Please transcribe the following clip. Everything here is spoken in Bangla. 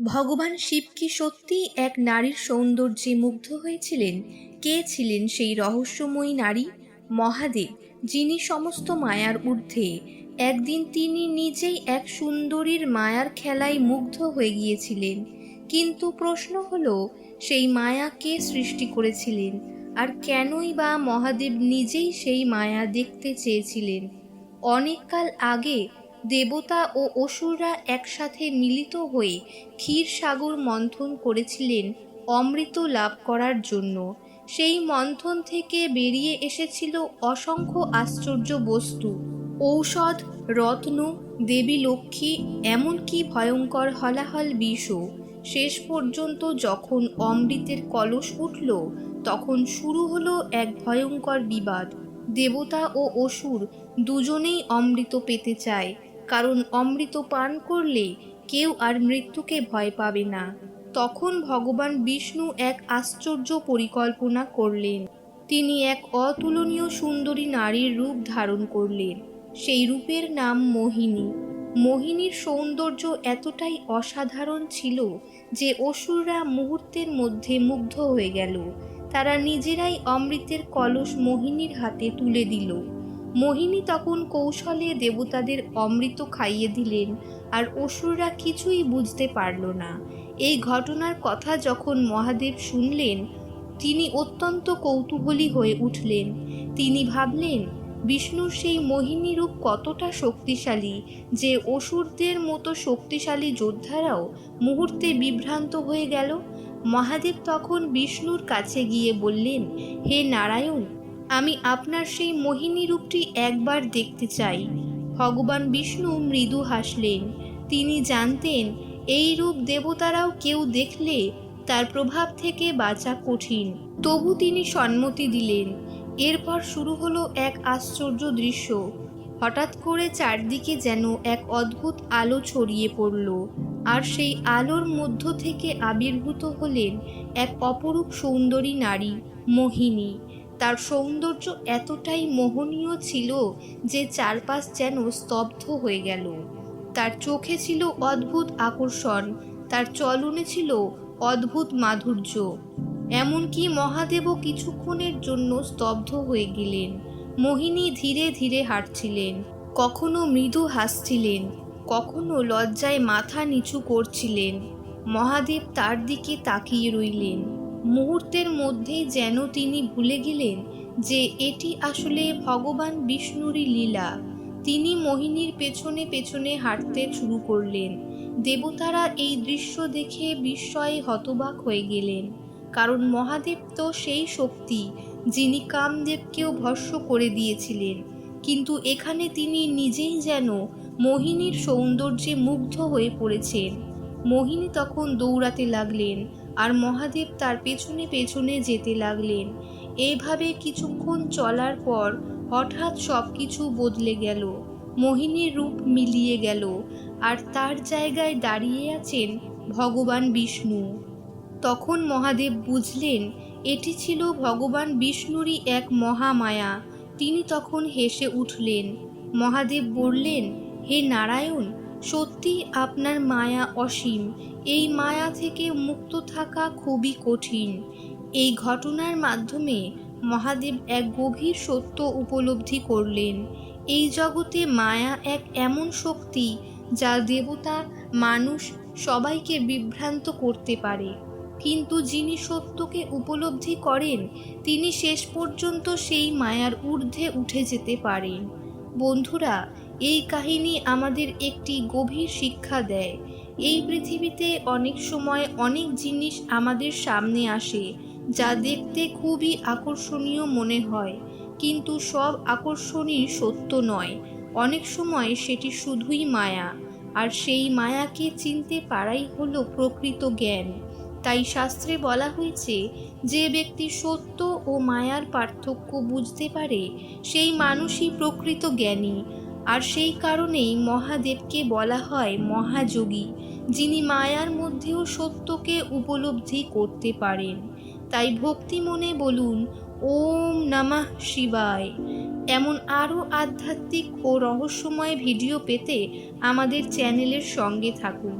ভগবান শিব কি সত্যি এক নারীর সৌন্দর্যে মুগ্ধ হয়েছিলেন? কে ছিলেন সেই রহস্যময়ী নারী? মহাদেব, যিনি সমস্ত মায়ার ঊর্ধ্বে। একদিন তিনি নিজেই এক সুন্দরীর মায়ার খেলায় মুগ্ধ হয়ে গিয়েছিলেন। কিন্তু প্রশ্ন হলো, সেই মায়া কে সৃষ্টি করেছিলেন, আর কেনই বা মহাদেব নিজেই সেই মায়া দেখতে চেয়েছিলেন? অনেককাল আগে দেবতা ও অসুররা একসাথে মিলিত হয়ে ক্ষীরসাগর মন্থন করেছিলেন অমৃত লাভ করার জন্য। সেই মন্থন থেকে বেরিয়ে এসেছিল অসংখ্য আশ্চর্য বস্তু, ঔষধ, রত্ন, দেবী লক্ষ্মী, এমনকি ভয়ঙ্কর হলাহল বিষও। শেষ পর্যন্ত যখন অমৃতের কলস উঠল, তখন শুরু হলো এক ভয়ঙ্কর বিবাদ। দেবতা ও অসুর দুজনেই অমৃত পেতে চায়, কারণ অমৃত পান করলে কেউ আর মৃত্যুকে ভয় পাবে না। তখন ভগবান বিষ্ণু এক আশ্চর্য পরিকল্পনা করলেন। তিনি এক অতুলনীয় সুন্দরী নারীর রূপ ধারণ করলেন। সেই রূপের নাম মোহিনী। মোহিনীর সৌন্দর্য এতটাই অসাধারণ ছিল যে অসুররা মুহূর্তের মধ্যে মুগ্ধ হয়ে গেল। তারা নিজেরাই অমৃতের কলস মোহিনীর হাতে তুলে দিল। মোহিনী তখন কৌশলে দেবতাদের অমৃত খাইয়ে দিলেন, আর অসুররা কিছুই বুঝতে পারল না। এই ঘটনার কথা যখন মহাদেব শুনলেন, তিনি অত্যন্ত কৌতূহলী হয়ে উঠলেন। তিনি ভাবলেন, বিষ্ণুর সেই মোহিনী রূপ কতটা শক্তিশালী যে অসুরদের মতো শক্তিশালী যোদ্ধারাও মুহূর্তে বিভ্রান্ত হয়ে গেল। মহাদেব তখন বিষ্ণুর কাছে গিয়ে বললেন, হে নারায়ণ, আমি আপনার সেই মোহিনী রূপটি একবার দেখতে চাই। ভগবান বিষ্ণু মৃদু হাসলেন। তিনি জানতেন এই রূপ দেবতারাও কেউ দেখলে তার প্রভাব থেকে বাঁচা কঠিন। তবু তিনি সম্মতি দিলেন। এরপর শুরু হলো এক আশ্চর্য দৃশ্য। হঠাৎ করে চারদিকে যেন এক অদ্ভুত আলো ছড়িয়ে পড়ল, আর সেই আলোর মধ্য থেকে আবির্ভূত হলেন এক অপরূপ সুন্দরী নারী, মোহিনী। তার সৌন্দর্য এতটাই মোহনীয় ছিল যে চারপাশ যেন স্তব্ধ হয়ে গেল। তার চোখে ছিল অদ্ভুত আকর্ষণ, তার চলনে ছিল অদ্ভুত মাধুর্য। এমনকি মহাদেবও কিছুক্ষণের জন্য স্তব্ধ হয়ে গেলেন। মোহিনী ধীরে ধীরে হাঁটছিলেন, কখনো মৃদু হাসছিলেন, কখনো লজ্জায় মাথা নিচু করছিলেন। মহাদেব তার দিকে তাকিয়ে রইলেন। মুহূর্তের মধ্যেই যেন তিনি ভুলে গেলেন যে এটি আসলে ভগবান বিষ্ণুরই লীলা। তিনি মোহিনীর পেছনে পেছনে হাঁটতে শুরু করলেন। দেবতারা এই দৃশ্য দেখে বিস্ময়ে হতবাক হয়ে গেলেন, কারণ মহাদেব তো সেই শক্তি যিনি কামদেবকেও ভস্ম করে দিয়েছিলেন। কিন্তু এখানে তিনি নিজেই যেন মোহিনীর সৌন্দর্যে মুগ্ধ হয়ে পড়েছেন। মোহিনী তখন দৌড়াতে লাগলেন, আর মহাদেব তার পেছনে পেছনে যেতে লাগলেন। এইভাবে কিছুক্ষণ চলার পর হঠাৎ সব কিছু বদলে গেল। মোহিনীর রূপ মিলিয়ে গেল, আর তার জায়গায় দাঁড়িয়ে আছেন ভগবান বিষ্ণু। তখন মহাদেব বুঝলেন এটি ছিল ভগবান বিষ্ণুরই এক মহামায়া। তিনি তখন হেসে উঠলেন। মহাদেব বললেন, হে নারায়ণ, সত্যি আপনার মায়া অসীম। এই মায়া থেকে মুক্ত থাকা খুবই কঠিন। এই ঘটনার মাধ্যমে মহাদেব এক গভীর সত্য উপলব্ধি করলেন। এই জগতে মায়া এক এমন শক্তি যা দেবতা, মানুষ সবাইকে বিভ্রান্ত করতে পারে। কিন্তু যিনি সত্যকে উপলব্ধি করেন, তিনি শেষ পর্যন্ত সেই মায়ার ঊর্ধ্বে উঠে যেতে পারেন। বন্ধুরা, এই কাহিনী আমাদের একটি গভীর শিক্ষা দেয়। এই পৃথিবীতে অনেক সময় অনেক জিনিস আমাদের সামনে আসে যা দেখতে খুবই আকর্ষণীয় মনে হয়, কিন্তু সব আকর্ষণই সত্য নয়। অনেক সময় সেটি শুধুই মায়া, আর সেই মায়াকে চিনতে পারাই হলো প্রকৃত জ্ঞান। তাই শাস্ত্রে বলা হয়েছে, যে ব্যক্তি সত্য ও মায়ার পার্থক্য বুঝতে পারে সেই মানুষই প্রকৃত জ্ঞানী। আর সেই কারণেই মহাদেবকে বলা হয় মহাযোগী, যিনি মায়ার মধ্যেও সত্যকে উপলব্ধি করতে পারেন। তাই ভক্তি মনে বলুন, ওম নমঃ শিবায়। এমন আরও আধ্যাত্মিক ও রহস্যময় ভিডিও পেতে আমাদের চ্যানেলের সঙ্গে থাকুন।